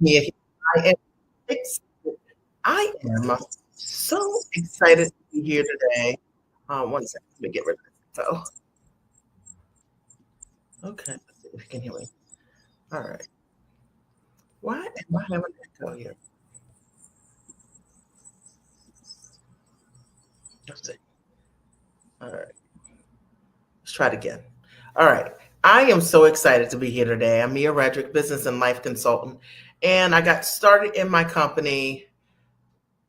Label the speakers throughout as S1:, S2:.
S1: Yeah, I am ex I am so excited to be here today. One second, let me get rid of this. Okay, let's see if you can hear me. All right. Why am I having an echo here? Let's see. All right, let's try it again. All right. I am so excited to be here today. I'm Mia Redrick, business and life consultant, and I got started in my company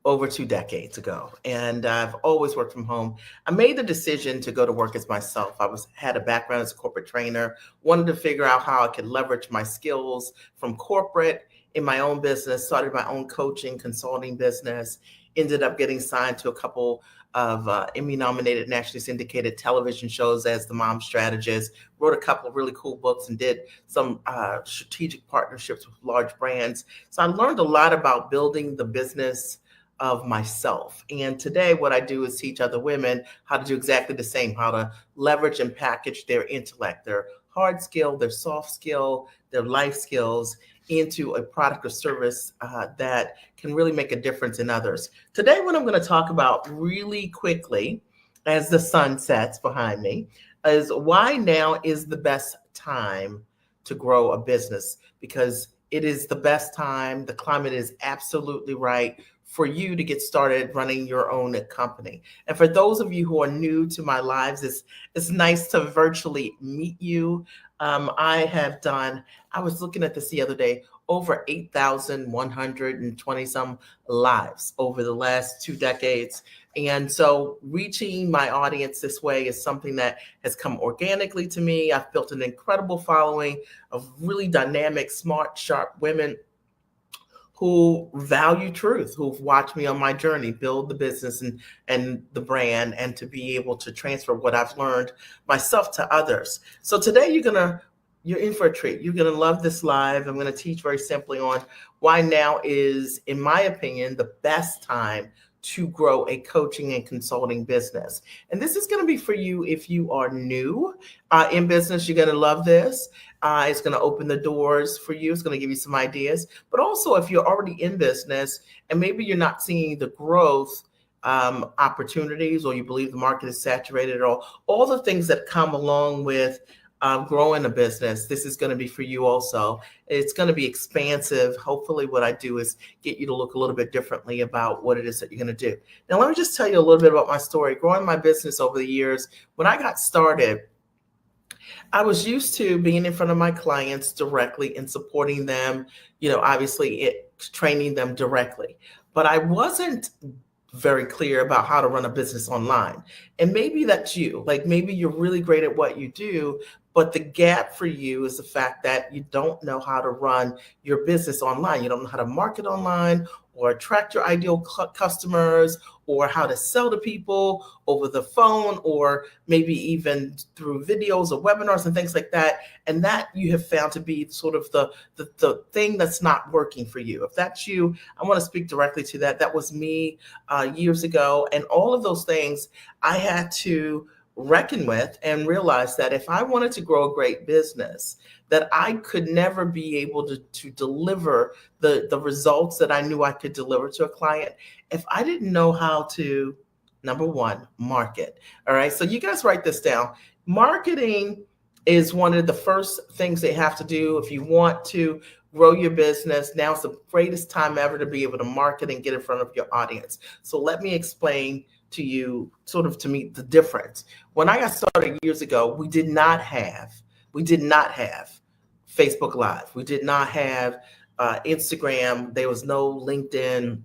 S1: over 2 decades ago, and I've always worked from home. I made the decision to go to work as myself. I was had a background as a corporate trainer, wanted to figure out how I could leverage my skills from corporate in my own business, started my own coaching consulting business, ended up getting signed to a couple of Emmy nominated, nationally syndicated television shows as the mom strategist, wrote a couple of really cool books, and did some strategic partnerships with large brands. So I learned a lot about building the business of myself. And today, what I do is teach other women how to do exactly the same, how to leverage and package their intellect, their hard skill, their soft skill, their life skills into a product or service that can really make a difference in others. Today, what I'm going to talk about really quickly, as the sun sets behind me, is why now is the best time to grow a business, because it is the best time. The climate is absolutely right for you to get started running your own company. And for those of you who are new to my lives, it's nice to virtually meet you. I was looking at this the other day, over 8,120 some lives over the last 2 decades. And so reaching my audience this way is something that has come organically to me. I've built an incredible following of really dynamic, smart, sharp women who value truth, who've watched me on my journey build the business and the brand, and to be able to transfer what I've learned myself to others. So today you're in for a treat. You're gonna love this live. I'm gonna teach very simply on why now is, in my opinion, the best time to grow a coaching and consulting business. And this is going to be for you if you are new in business. You're going to love this. It's going to open the doors for you. It's going to give you some ideas. But also, if you're already in business and maybe you're not seeing the growth opportunities, or you believe the market is saturated, or all the things that come along with growing a business, this is going to be for you also. It's going to be expansive. Hopefully, what I do is get you to look a little bit differently about what it is that you're going to do. Now, let me just tell you a little bit about my story. Growing my business over the years, when I got started, I was used to being in front of my clients directly and supporting them, obviously training them directly. But I wasn't very clear about how to run a business online. And maybe that's you. Like, maybe you're really great at what you do, but the gap for you is the fact that you don't know how to run your business online. You don't know how to market online, or attract your ideal customers, or how to sell to people over the phone, or maybe even through videos or webinars and things like that. And that you have found to be sort of the thing that's not working for you. If that's you, I want to speak directly to that. That was me years ago. And all of those things I had to reckon with and realize that if I wanted to grow a great business, that I could never be able to deliver the results that I knew I could deliver to a client if I didn't know how to, number one, market. All right. So you guys write this down. Marketing is one of the first things they have to do if you want to grow your business. Now is the greatest time ever to be able to market and get in front of your audience. So let me explain to you, sort of, to me, the difference. When I got started years ago, we did not have Facebook Live. We did not have Instagram. There was no LinkedIn.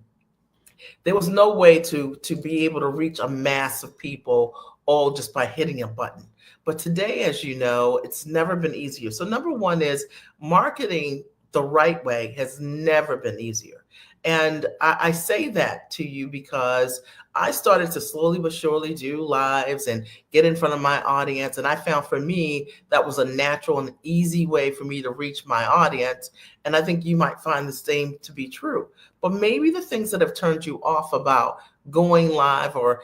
S1: There was no way to be able to reach a mass of people all just by hitting a button. But today, as you know, it's never been easier. So number one is marketing the right way has never been easier. And I say that to you because I started to slowly but surely do lives and get in front of my audience. And I found for me, that was a natural and easy way for me to reach my audience. And I think you might find the same to be true. But maybe the things that have turned you off about going live or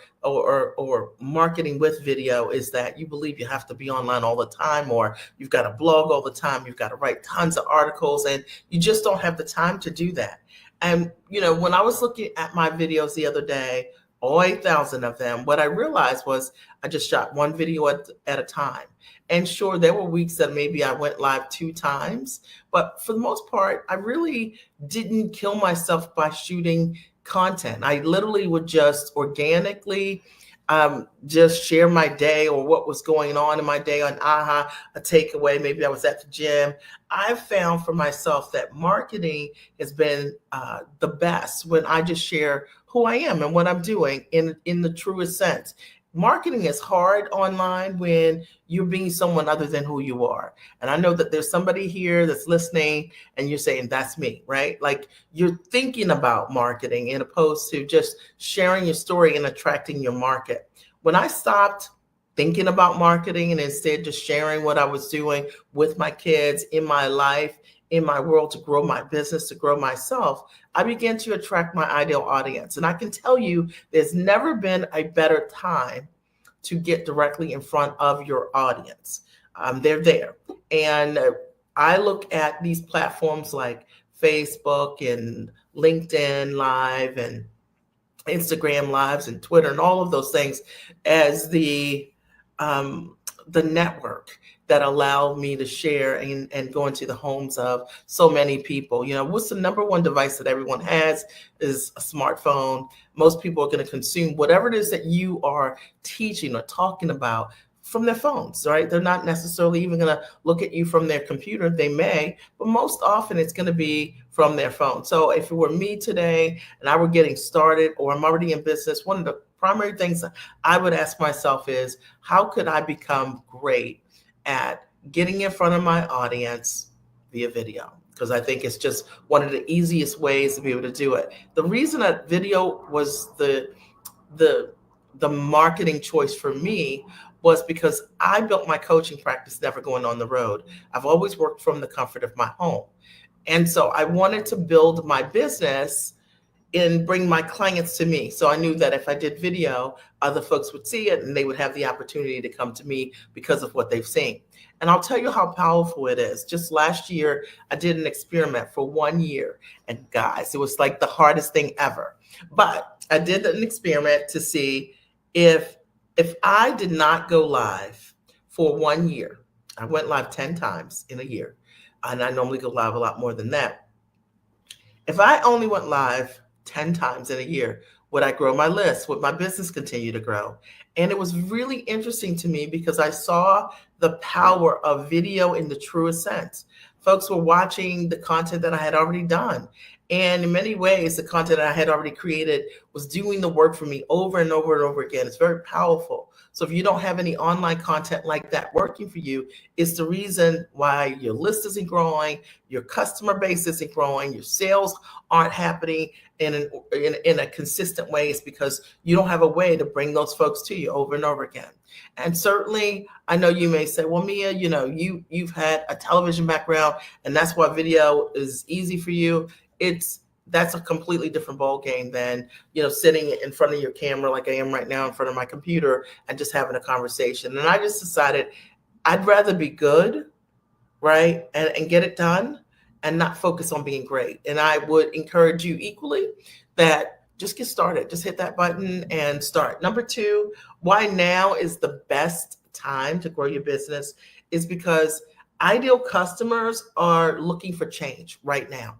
S1: marketing with video is that you believe you have to be online all the time, or you've got to blog all the time, you've got to write tons of articles, and you just don't have the time to do that. And when I was looking at my videos the other day, all 8,000 of them, what I realized was I just shot one video at a time. And sure, there were weeks that maybe I went live 2 times, but for the most part, I really didn't kill myself by shooting content. I literally would just organically just share my day or what was going on in my day on AHA, a takeaway. Maybe I was at the gym. I've found for myself that marketing has been the best when I just share who I am and what I'm doing in the truest sense. Marketing is hard online when you're being someone other than who you are. And I know that there's somebody here that's listening and you're saying, that's me, right? Like you're thinking about marketing in opposed to just sharing your story and attracting your market. When I stopped thinking about marketing and instead just sharing what I was doing with my kids in my life, in my world, to grow my business, to grow myself, I began to attract my ideal audience. And I can tell you, there's never been a better time to get directly in front of your audience. They're there. And I look at these platforms like Facebook and LinkedIn Live and Instagram Lives and Twitter and all of those things as the network that allowed me to share and go into the homes of so many people. What's the number one device that everyone has is a smartphone. Most people are going to consume whatever it is that you are teaching or talking about from their phones, right? They're not necessarily even going to look at you from their computer. They may, but most often it's going to be from their phone. So if it were me today and I were getting started or I'm already in business, one of the primary things that I would ask myself is, how could I become great at getting in front of my audience via video? Because I think it's just one of the easiest ways to be able to do it. The reason that video was the marketing choice for me was because I built my coaching practice never going on the road. I've always worked from the comfort of my home. And so I wanted to build my business and bring my clients to me. So I knew that if I did video, other folks would see it and they would have the opportunity to come to me because of what they've seen. And I'll tell you how powerful it is. Just last year, I did an experiment for 1 year. And guys, it was like the hardest thing ever. But I did an experiment to see if I did not go live for 1 year. I went live 10 times in a year. And I normally go live a lot more than that. If I only went live 10 times in a year, would I grow my list? Would my business continue to grow? And it was really interesting to me because I saw the power of video in the truest sense. Folks were watching the content that I had already done. And in many ways, the content that I had already created was doing the work for me over and over and over again. It's very powerful. So if you don't have any online content like that working for you, it's the reason why your list isn't growing, your customer base isn't growing, your sales aren't happening in a consistent way. It's because you don't have a way to bring those folks to you over and over again. And certainly, I know you may say, well, Mia, you've had a television background and that's why video is easy for you. That's a completely different ball game than, sitting in front of your camera like I am right now in front of my computer and just having a conversation. And I just decided I'd rather be good, right, and get it done and not focus on being great. And I would encourage you equally that just get started. Just hit that button and start. Number 2, why now is the best time to grow your business is because ideal customers are looking for change right now.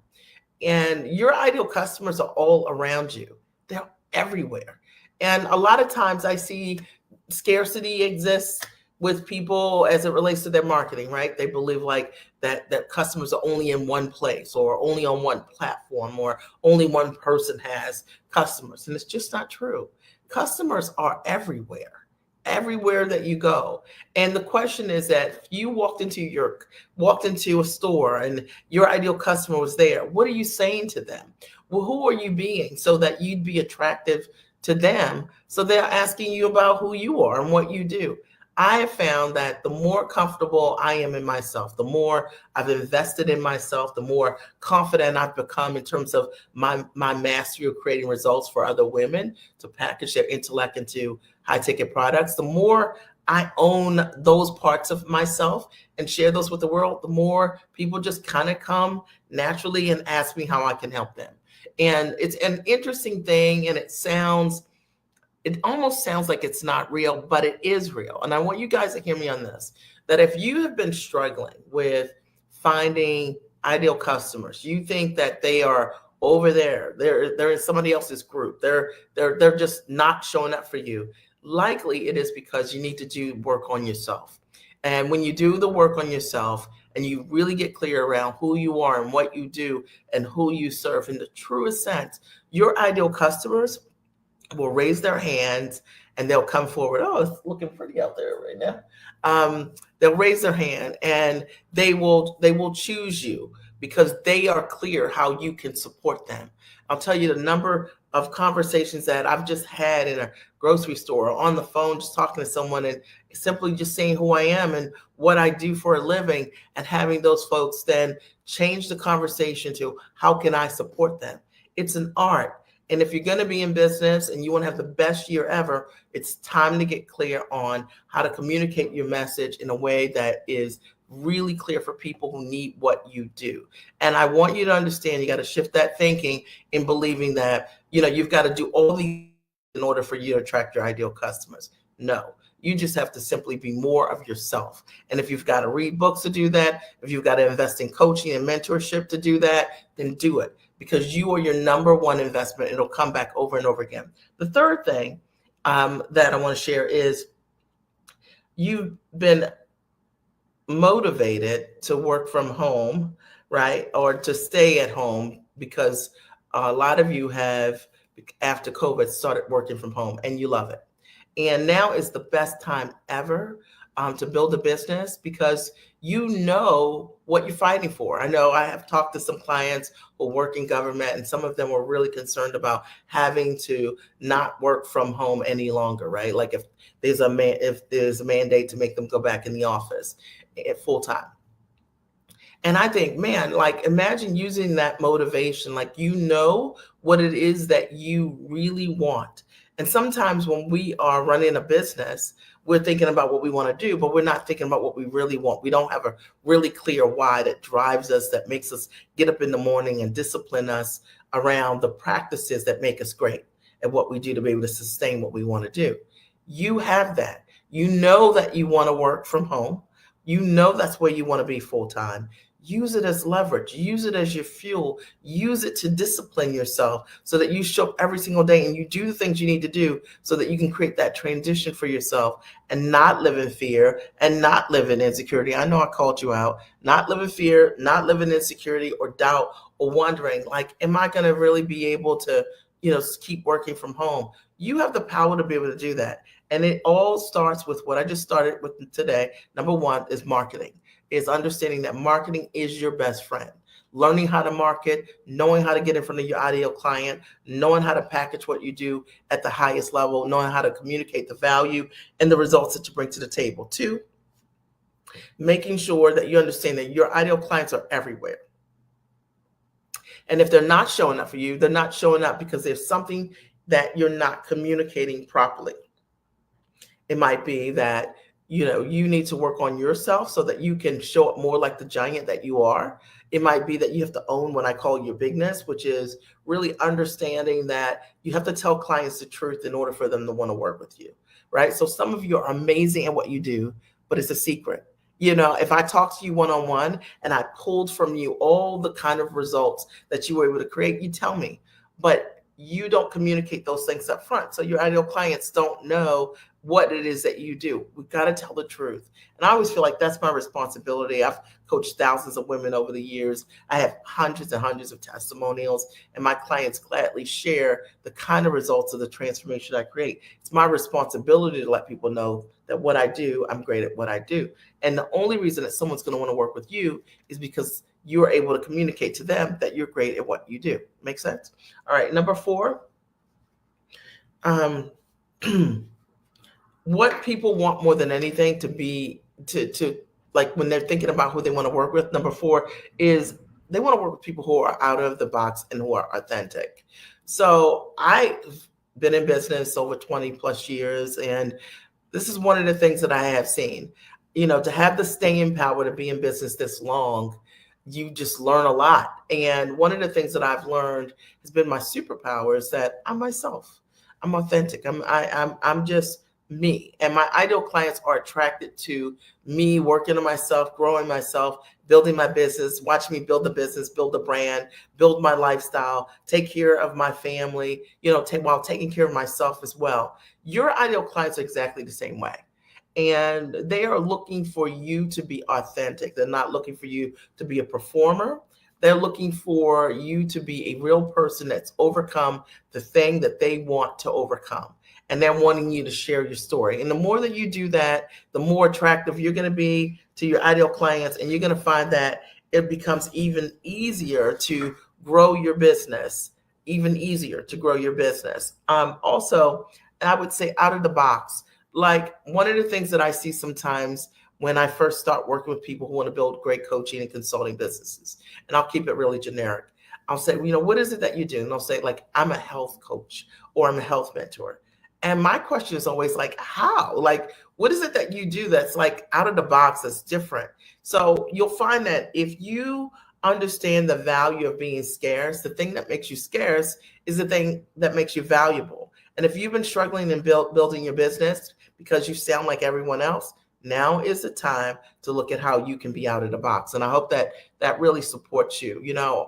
S1: And your ideal customers are all around you. They're everywhere. And a lot of times I see scarcity exists with people as it relates to their marketing, right? They believe like that customers are only in one place or only on one platform or only one person has customers. And it's just not true. Customers are everywhere. everywhere that you go. And the question is that if you walked into a store and your ideal customer was there, what are you saying to them? Well, who are you being so that you'd be attractive to them? So they're asking you about who you are and what you do. I have found that the more comfortable I am in myself, the more I've invested in myself, the more confident I've become in terms of my mastery of creating results for other women to package their intellect into high ticket products, the more I own those parts of myself and share those with the world, the more people just kind of come naturally and ask me how I can help them. And it's an interesting thing, and it almost sounds like it's not real, but it is real. And I want you guys to hear me on this, that if you have been struggling with finding ideal customers, you think that they are over there, they're in somebody else's group, they're just not showing up for you. Likely it is because you need to do work on yourself. And when you do the work on yourself and you really get clear around who you are and what you do and who you serve in the truest sense, your ideal customers will raise their hands and they'll come forward. Oh, it's looking pretty out there right now. They'll raise their hand and they will choose you because they are clear how you can support them. I'll tell you the number of conversations that I've just had in a grocery store or on the phone, just talking to someone and simply just saying who I am and what I do for a living, and having those folks then change the conversation to how can I support them? It's an art. And if you're going to be in business and you want to have the best year ever, it's time to get clear on how to communicate your message in a way that is really clear for people who need what you do. And I want you to understand, you got to shift that thinking in believing that, you've got to do all these in order for you to attract your ideal customers. No, you just have to simply be more of yourself. And if you've got to read books to do that, if you've got to invest in coaching and mentorship to do that, then do it. Because you are your number one investment. It'll come back over and over again. The third thing that I want to share is you've been motivated to work from home, right? Or to stay at home because a lot of you have, after COVID, started working from home and you love it. And now is the best time ever to build a business because you know what you're fighting for. I know I have talked to some clients who work in government, and some of them were really concerned about having to not work from home any longer, right? Like if there's a mandate to make them go back in the office at full time. And I think, man, like imagine using that motivation, like what it is that you really want. And sometimes when we are running a business, we're thinking about what we want to do, but we're not thinking about what we really want. We don't have a really clear why that drives us, that makes us get up in the morning and discipline us around the practices that make us great at what we do to be able to sustain what we want to do. You have that. You know that you want to work from home. You know that's where you want to be full time. Use it as leverage. Use it as your fuel. Use it to discipline yourself so that you show up every single day and you do the things you need to do so that you can create that transition for yourself and not live in fear and not live in insecurity. I know I called you out. Not live in fear, not live in insecurity or doubt or wondering, like, am I going to really be able to, keep working from home? You have the power to be able to do that. And it all starts with what I just started with today. Number one is marketing. Is understanding that marketing is your best friend. Learning how to market, knowing how to get in front of your ideal client, knowing how to package what you do at the highest level, knowing how to communicate the value and the results that you bring to the table. Two, making sure that you understand that your ideal clients are everywhere. And if they're not showing up for you, they're not showing up because there's something that you're not communicating properly. It might be that you need to work on yourself so that you can show up more like the giant that you are. It might be that you have to own what I call your bigness, which is really understanding that you have to tell clients the truth in order for them to want to work with you, right? So some of you are amazing at what you do, but it's a secret. If I talk to you one-on-one and I pulled from you all the kind of results that you were able to create, you tell me, but you don't communicate those things up front. So your ideal clients don't know what it is that you do. We've got to tell the truth. And I always feel like that's my responsibility. I've coached thousands of women over the years. I have hundreds and hundreds of testimonials, and my clients gladly share the kind of results of the transformation I create. It's my responsibility to let people know that what I do, I'm great at what I do. And the only reason that someone's going to want to work with you is because you are able to communicate to them that you're great at what you do. Make sense? All right, number 4. What people want more than anything to be to like when they're thinking about who they want to work with. Number 4 is they want to work with people who are out of the box and who are authentic. So I've been in business over 20 plus years, and this is one of the things that I have seen. To have the staying power to be in business this long, you just learn a lot. And one of the things that I've learned has been my superpower is that I'm myself. I'm authentic. I'm just me. And my ideal clients are attracted to me working on myself, growing myself, building my business, watch me build the business, build the brand, build my lifestyle, take care of my family, while taking care of myself as well. Your ideal clients are exactly the same way. And they are looking for you to be authentic. They're not looking for you to be a performer. They're looking for you to be a real person that's overcome the thing that they want to overcome. And they're wanting you to share your story. And the more that you do that, the more attractive you're going to be to your ideal clients. And you're going to find that it becomes even easier to grow your business, Also, I would say out of the box, like one of the things that I see sometimes when I first start working with people who want to build great coaching and consulting businesses, and I'll keep it really generic. I'll say, what is it that you do? And they'll say, like, I'm a health coach or I'm a health mentor. And my question is always like, how? Like, what is it that you do that's like out of the box, that's different? So you'll find that if you understand the value of being scarce, the thing that makes you scarce is the thing that makes you valuable. And if you've been struggling in building your business because you sound like everyone else, now is the time to look at how you can be out of the box. And I hope that that really supports you.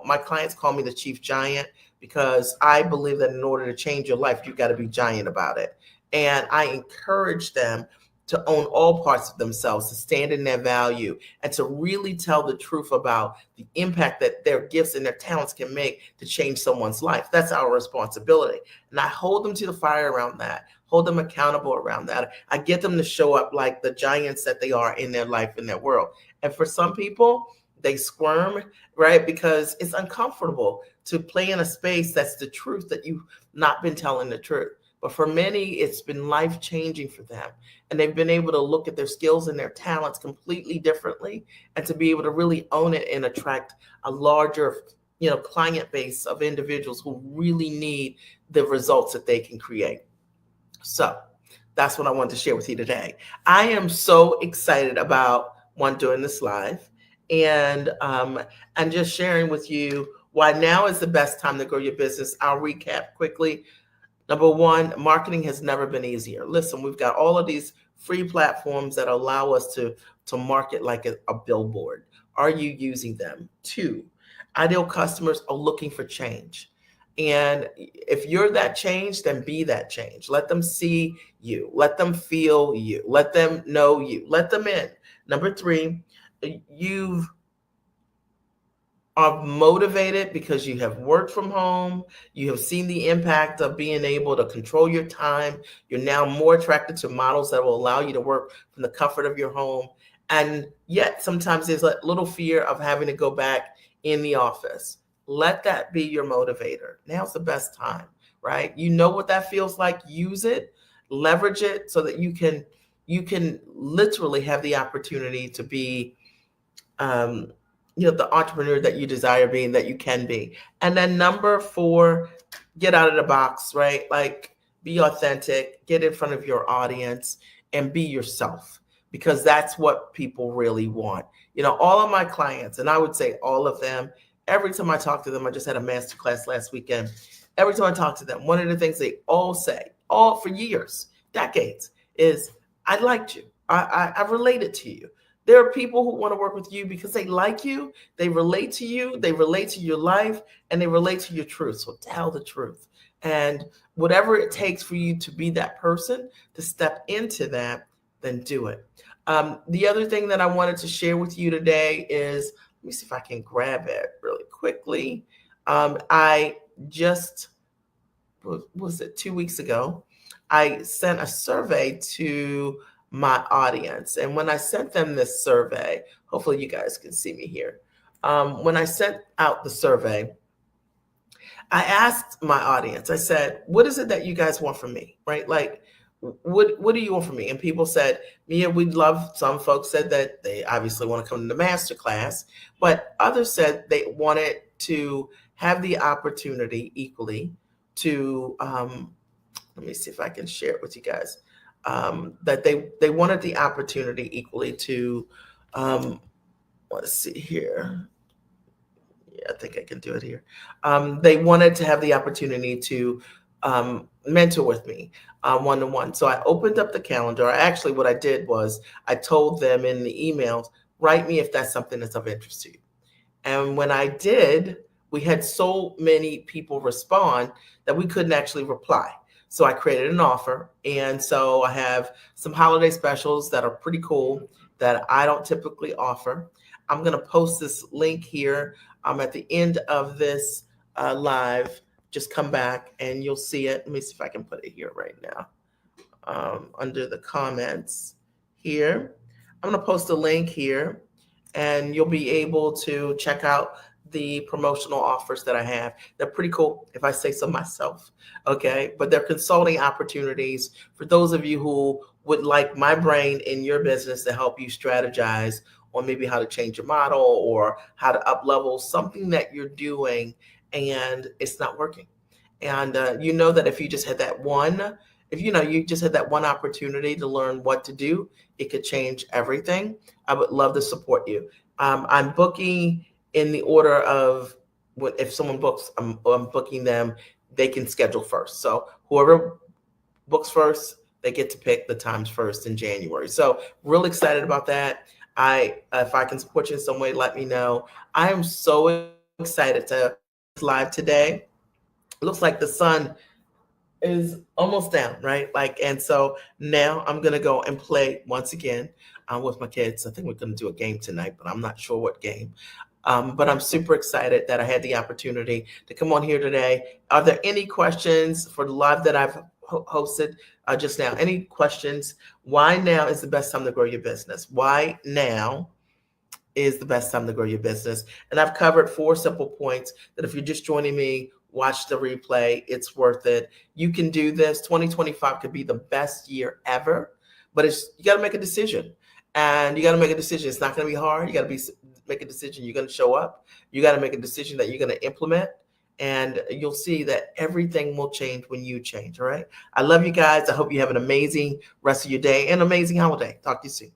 S1: My clients call me the chief giant because I believe that in order to change your life, you've got to be giant about it. And I encourage them to own all parts of themselves, to stand in their value, and to really tell the truth about the impact that their gifts and their talents can make to change someone's life. That's our responsibility. And I hold them to the fire around that, hold them accountable around that. I get them to show up like the giants that they are in their life, in their world. And for some people, they squirm, right? Because it's uncomfortable to play in a space that's the truth that you've not been telling the truth. But for many, it's been life-changing for them. And they've been able to look at their skills and their talents completely differently, and to be able to really own it and attract a larger, client base of individuals who really need the results that they can create. So that's what I wanted to share with you today. I am so excited about doing this live and just sharing with you why now is the best time to grow your business. I'll recap quickly. Number 1, marketing has never been easier. Listen, we've got all of these free platforms that allow us to market like a billboard. Are you using them? 2, ideal customers are looking for change. And if you're that change, then be that change. Let them see you. Let them feel you. Let them know you. Let them in. Number 3, you are motivated because you have worked from home. You have seen the impact of being able to control your time. You're now more attracted to models that will allow you to work from the comfort of your home. And yet sometimes there's a little fear of having to go back in the office. Let that be your motivator. Now's the best time, right? You know what that feels like. Use it, leverage it so that you can literally have the opportunity to be the entrepreneur that you desire being, that you can be. And then number 4, get out of the box, right? Like, be authentic, get in front of your audience, and be yourself, because that's what people really want. All of my clients, and I would say all of them, every time I talk to them, I just had a masterclass last weekend. Every time I talk to them, one of the things they all say, all for years, decades, is, I liked you. I related to you. There are people who want to work with you because they like you, they relate to you, they relate to your life, and they relate to your truth. So tell the truth. And whatever it takes for you to be that person, to step into that, then do it. The other thing that I wanted to share with you today is, let me see if I can grab it really quickly. I just, was it 2 weeks ago? I sent a survey to my audience. And when I sent them this survey, hopefully you guys can see me here. When I sent out the survey, I asked my audience, I said, what is it that you guys want from me, right? Like, what do you want from me? And people said, Mia, we'd love, some folks said that they obviously want to come to the master class, but others said they wanted to have the opportunity equally to, let me see if I can share it with you guys, that they wanted the opportunity equally to, let's see here. Yeah, I think I can do it here. They wanted to have the opportunity to mentor with me one-to-one. So I opened up the calendar. Actually, what I did was I told them in the emails, write me if that's something that's of interest to you. And when I did, we had so many people respond that we couldn't actually reply. So I created an offer. And so I have some holiday specials that are pretty cool that I don't typically offer. I'm going to post this link here at the end of this live. Just come back and you'll see it. Let me see if I can put it here right now. Under the comments here, I'm going to post a link here and you'll be able to check out the promotional offers that I have. They're pretty cool, if I say so myself. Okay. But they're consulting opportunities for those of you who would like my brain in your business to help you strategize on maybe how to change your model or how to up level something that you're doing and it's not working. And you know that if you just had that one, if you just had that one opportunity to learn what to do, it could change everything. I would love to support you. I'm booking in the order of what, if someone books, I'm booking them, they can schedule first. So whoever books first, they get to pick the times first in January. So real excited about that. If I can support you in some way, let me know. I am so excited to live today. It looks like the sun is almost down, right? And so now I'm gonna go and play once again with my kids. I think we're gonna do a game tonight, but I'm not sure what game. But I'm super excited that I had the opportunity to come on here today. Are there any questions for the live that I've hosted just now? Any questions? Why now is the best time to grow your business? Why now is the best time to grow your business? And I've covered 4 simple points that if you're just joining me, watch the replay. It's worth it. You can do this. 2025 could be the best year ever, but you got to make a decision. And you got to make a decision. It's not going to be hard. You got to make a decision. You're going to show up. You got to make a decision that you're going to implement. And you'll see that everything will change when you change. All right. I love you guys. I hope you have an amazing rest of your day and amazing holiday. Talk to you soon.